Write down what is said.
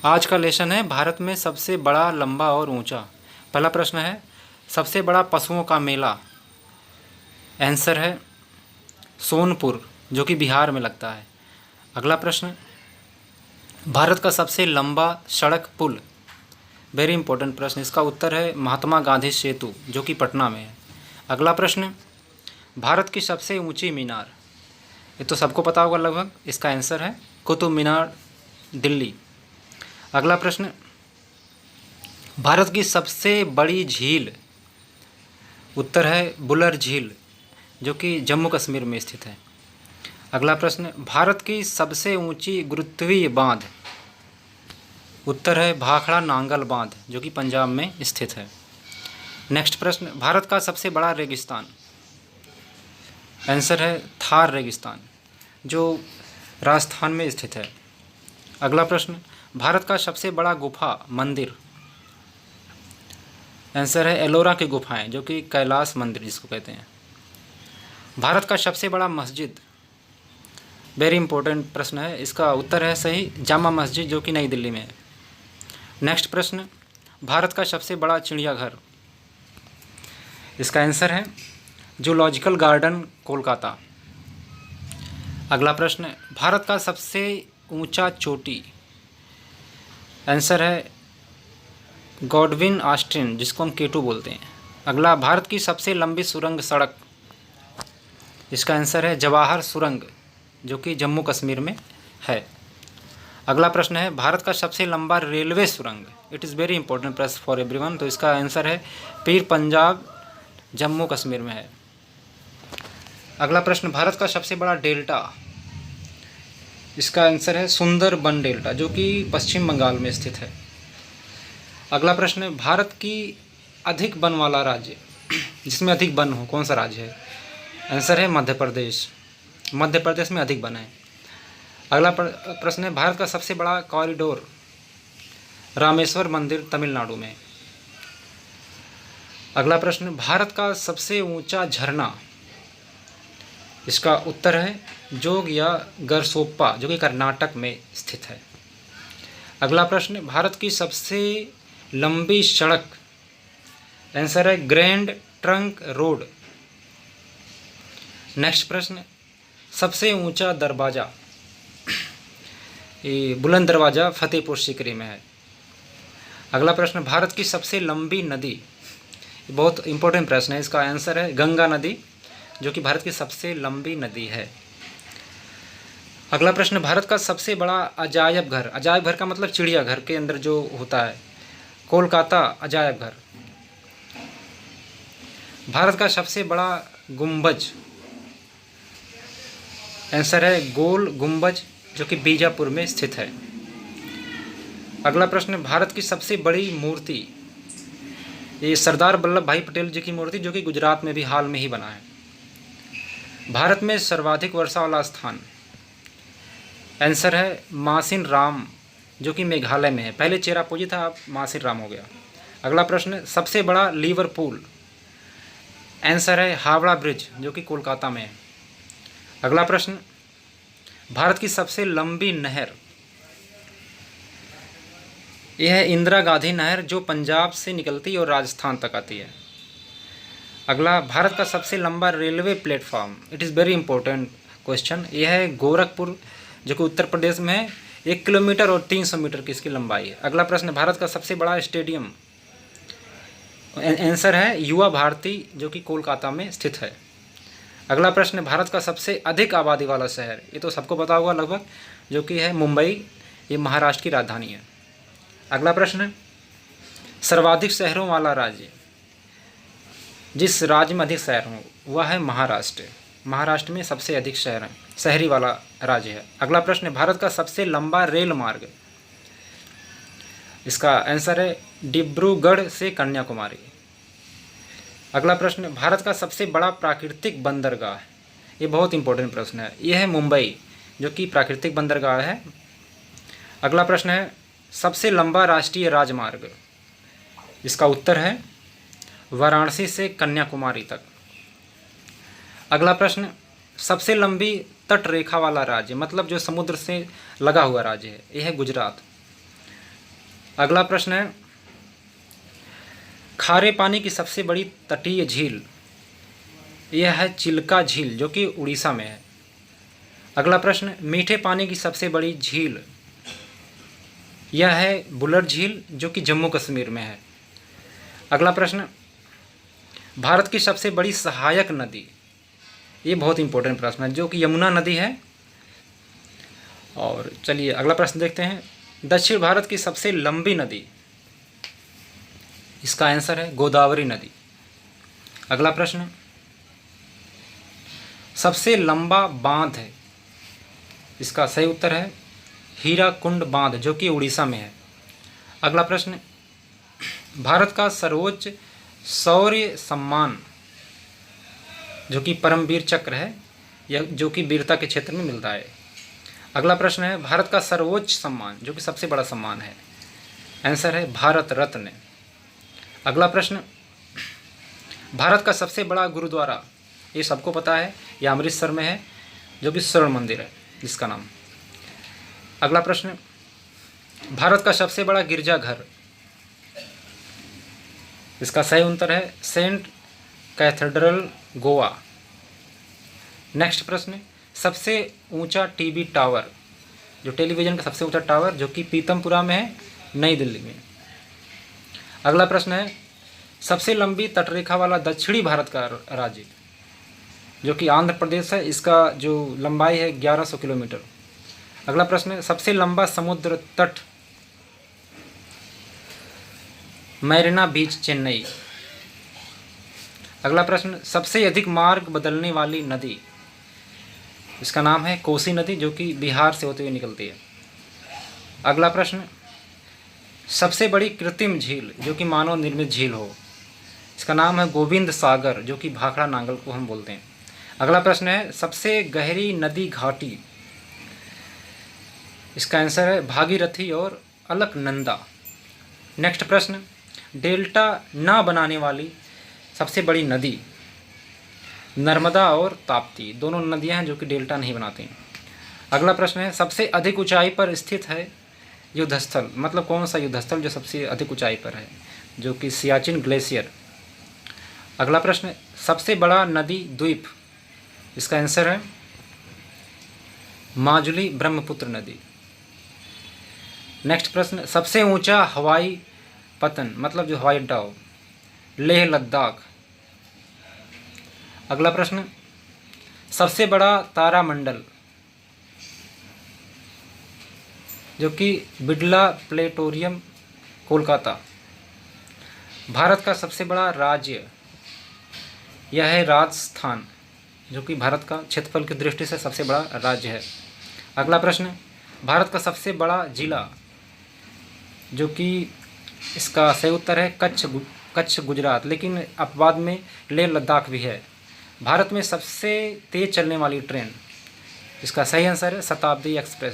आज का लेसन है भारत में सबसे बड़ा, लंबा और ऊंचा। पहला प्रश्न है सबसे बड़ा पशुओं का मेला। आंसर है सोनपुर, जो कि बिहार में लगता है। अगला प्रश्न, भारत का सबसे लंबा सड़क पुल। वेरी इंपॉर्टेंट प्रश्न, इसका उत्तर है महात्मा गांधी सेतु, जो कि पटना में है। अगला प्रश्न, भारत की सबसे ऊंची मीनार। ये तो सबको पता होगा लगभग, इसका आंसर है कुतुब मीनार, दिल्ली। अगला प्रश्न, भारत की सबसे बड़ी झील। उत्तर है बुलर झील, जो कि जम्मू कश्मीर में स्थित है। अगला प्रश्न, भारत की सबसे ऊंची गुरुत्वीय बांध। उत्तर है भाखड़ा नांगल बांध, जो कि पंजाब में स्थित है। नेक्स्ट प्रश्न, भारत का सबसे बड़ा रेगिस्तान। आंसर है थार रेगिस्तान, जो राजस्थान में स्थित है। अगला प्रश्न, भारत का सबसे बड़ा गुफा मंदिर। आंसर है एलोरा की गुफाएं, जो कि कैलाश मंदिर जिसको कहते हैं। भारत का सबसे बड़ा मस्जिद। वेरी इंपॉर्टेंट प्रश्न है, इसका उत्तर है सही जामा मस्जिद, जो कि नई दिल्ली में है। नेक्स्ट प्रश्न, भारत का सबसे बड़ा चिड़ियाघर। इसका आंसर है जूलॉजिकल गार्डन, कोलकाता। अगला प्रश्न, भारत का सबसे ऊंचा चोटी। आंसर है गॉडविन ऑस्टिन, जिसको हम केटू बोलते हैं। अगला, भारत की सबसे लंबी सुरंग सड़क। इसका आंसर है जवाहर सुरंग, जो कि जम्मू कश्मीर में है। अगला प्रश्न है भारत का सबसे लंबा रेलवे सुरंग। इट इज़ वेरी इंपॉर्टेंट प्रश्न फॉर एवरीवन, तो इसका आंसर है पीर पंजाब, जम्मू कश्मीर में है। अगला प्रश्न, भारत का सबसे बड़ा डेल्टा। इसका आंसर है सुंदरबन डेल्टा, जो कि पश्चिम बंगाल में स्थित है। अगला प्रश्न, भारत की अधिक वन वाला राज्य, जिसमें अधिक वन हो, कौन सा राज्य है। आंसर है मध्य प्रदेश। मध्य प्रदेश में अधिक वन है। अगला प्रश्न है भारत का सबसे बड़ा कॉरिडोर। रामेश्वर मंदिर, तमिलनाडु में। अगला प्रश्न, भारत का सबसे ऊंचा झरना। इसका उत्तर है जोग या गरसोप्पा, जो कि कर्नाटक में स्थित है। अगला प्रश्न, भारत की सबसे लंबी सड़क। आंसर है ग्रैंड ट्रंक रोड। नेक्स्ट प्रश्न, सबसे ऊंचा दरवाज़ा। ये बुलंद दरवाज़ा फतेहपुर सीकरी में है। अगला प्रश्न, भारत की सबसे लंबी नदी। बहुत इंपॉर्टेंट प्रश्न है, इसका आंसर है गंगा नदी, जो कि भारत की सबसे लंबी नदी है। अगला प्रश्न, भारत का सबसे बड़ा अजायब घर। अजायब घर का मतलब चिड़ियाघर के अंदर जो होता है, कोलकाता अजायब घर। भारत का सबसे बड़ा गुंबज। आंसर है गोल गुंबज, जो कि बीजापुर में स्थित है। अगला प्रश्न, भारत की सबसे बड़ी मूर्ति। ये सरदार वल्लभ भाई पटेल जी की मूर्ति, जो कि गुजरात में भी हाल में ही बना है। भारत में सर्वाधिक वर्षा वाला स्थान। आंसर है मासिन राम, जो कि मेघालय में है। पहले चेरापूंजी था, अब मासिन राम हो गया। अगला प्रश्न, सबसे बड़ा लिवरपूल। आंसर है हावड़ा ब्रिज, जो कि कोलकाता में है। अगला प्रश्न, भारत की सबसे लंबी नहर। यह है इंदिरा गांधी नहर, जो पंजाब से निकलती है और राजस्थान तक आती है। अगला, भारत का सबसे लंबा railway platform. It is very important question. यह है गोरखपुर, जो कि उत्तर प्रदेश में है। 1 किलोमीटर और 300 मीटर की इसकी लंबाई है। अगला प्रश्न, भारत का सबसे बड़ा स्टेडियम। आंसर है युवा भारती, जो कि कोलकाता में स्थित है। अगला प्रश्न, भारत का सबसे अधिक आबादी वाला शहर। ये तो सबको पता होगा लगभग, जो कि है मुंबई। ये महाराष्ट्र की राजधानी है। अगला प्रश्न, सर्वाधिक शहरों वाला राज्य। जिस राज्य में अधिक शहर हों वह है महाराष्ट्र। महाराष्ट्र में सबसे अधिक शहर हैं, शहरी वाला राज्य है। अगला प्रश्न, भारत का सबसे लंबा रेल मार्ग। इसका आंसर है डिब्रूगढ़ से कन्याकुमारी। अगला प्रश्न, भारत का सबसे बड़ा प्राकृतिक बंदरगाह। ये बहुत इंपॉर्टेंट प्रश्न है। यह है मुंबई, जो कि प्राकृतिक बंदरगाह है। अगला प्रश्न है, सबसे लंबा राष्ट्रीय राजमार्ग। इसका उत्तर है वाराणसी से कन्याकुमारी तक। अगला प्रश्न, सबसे लंबी तट रेखा वाला राज्य, मतलब जो समुद्र से लगा हुआ राज्य है, यह है गुजरात। अगला प्रश्न है, खारे पानी की सबसे बड़ी तटीय झील, यह है चिल्का झील जो कि उड़ीसा में है। अगला प्रश्न, मीठे पानी की सबसे बड़ी झील, यह है बुलर झील जो कि जम्मू कश्मीर में है। अगला प्रश्न, भारत की सबसे बड़ी सहायक नदी, ये बहुत इंपॉर्टेंट प्रश्न है, जो कि यमुना नदी है। और चलिए अगला प्रश्न देखते हैं, दक्षिण भारत की सबसे लंबी नदी, इसका आंसर है गोदावरी नदी। अगला प्रश्न, सबसे लंबा बांध है, इसका सही उत्तर है हीराकुंड बांध जो कि उड़ीसा में है। अगला प्रश्न, भारत का सर्वोच्च शौर्य सम्मान जो कि परमवीर चक्र है, यह जो कि वीरता के क्षेत्र में मिलता है। अगला प्रश्न है, भारत का सर्वोच्च सम्मान जो कि सबसे बड़ा सम्मान है, आंसर है भारत रत्न। अगला प्रश्न, भारत का सबसे बड़ा गुरुद्वारा, ये सबको पता है, यह अमृतसर में है जो कि स्वर्ण मंदिर है जिसका नाम। अगला प्रश्न, भारत का सबसे बड़ा गिरजाघर, इसका सही उत्तर है सेंट कैथेड्रल गोवा। नेक्स्ट प्रश्न, सबसे ऊंचा टीवी टावर, जो टेलीविज़न का सबसे ऊंचा टावर जो कि पीतमपुरा में है, नई दिल्ली में। अगला प्रश्न है, सबसे लंबी तटरेखा वाला दक्षिणी भारत का राज्य, जो कि आंध्र प्रदेश है, इसका जो लंबाई है 1100 किलोमीटर। अगला प्रश्न है, सबसे लंबा समुद्र तट, मैरीना बीच चेन्नई। अगला प्रश्न, सबसे अधिक मार्ग बदलने वाली नदी, इसका नाम है कोसी नदी जो कि बिहार से होते हुए निकलती है। अगला प्रश्न, सबसे बड़ी कृत्रिम झील जो कि मानव निर्मित झील हो, इसका नाम है गोविंद सागर जो कि भाखड़ा नांगल को हम बोलते हैं। अगला प्रश्न है, सबसे गहरी नदी घाटी, इसका आंसर है भागीरथी और अलकनंदा। नेक्स्ट प्रश्न, डेल्टा ना बनाने वाली सबसे बड़ी नदी, नर्मदा और ताप्ती, दोनों नदियां हैं जो कि डेल्टा नहीं बनाती हैं। अगला प्रश्न है, सबसे अधिक ऊंचाई पर स्थित है युद्धस्थल, मतलब कौन सा युद्धस्थल जो सबसे अधिक ऊंचाई पर है, जो कि सियाचिन ग्लेशियर। अगला प्रश्न, सबसे बड़ा नदी द्वीप, इसका आंसर है माजुली ब्रह्मपुत्र नदी। नेक्स्ट प्रश्न, सबसे ऊंचा हवाई पतन, मतलब जो हवाई अड्डा हो, लेह लद्दाख। अगला प्रश्न, सबसे बड़ा तारामंडल, जो कि बिड़ला प्लेटोरियम कोलकाता। भारत का सबसे बड़ा राज्य, यह है राजस्थान जो कि भारत का क्षेत्रफल की दृष्टि से सबसे बड़ा राज्य है। अगला प्रश्न, भारत का सबसे बड़ा जिला, जो कि इसका सही उत्तर है कच्छ गुजरात, लेकिन अपवाद में लेह लद्दाख भी है। भारत में सबसे तेज चलने वाली ट्रेन, इसका सही आंसर है शताब्दी एक्सप्रेस।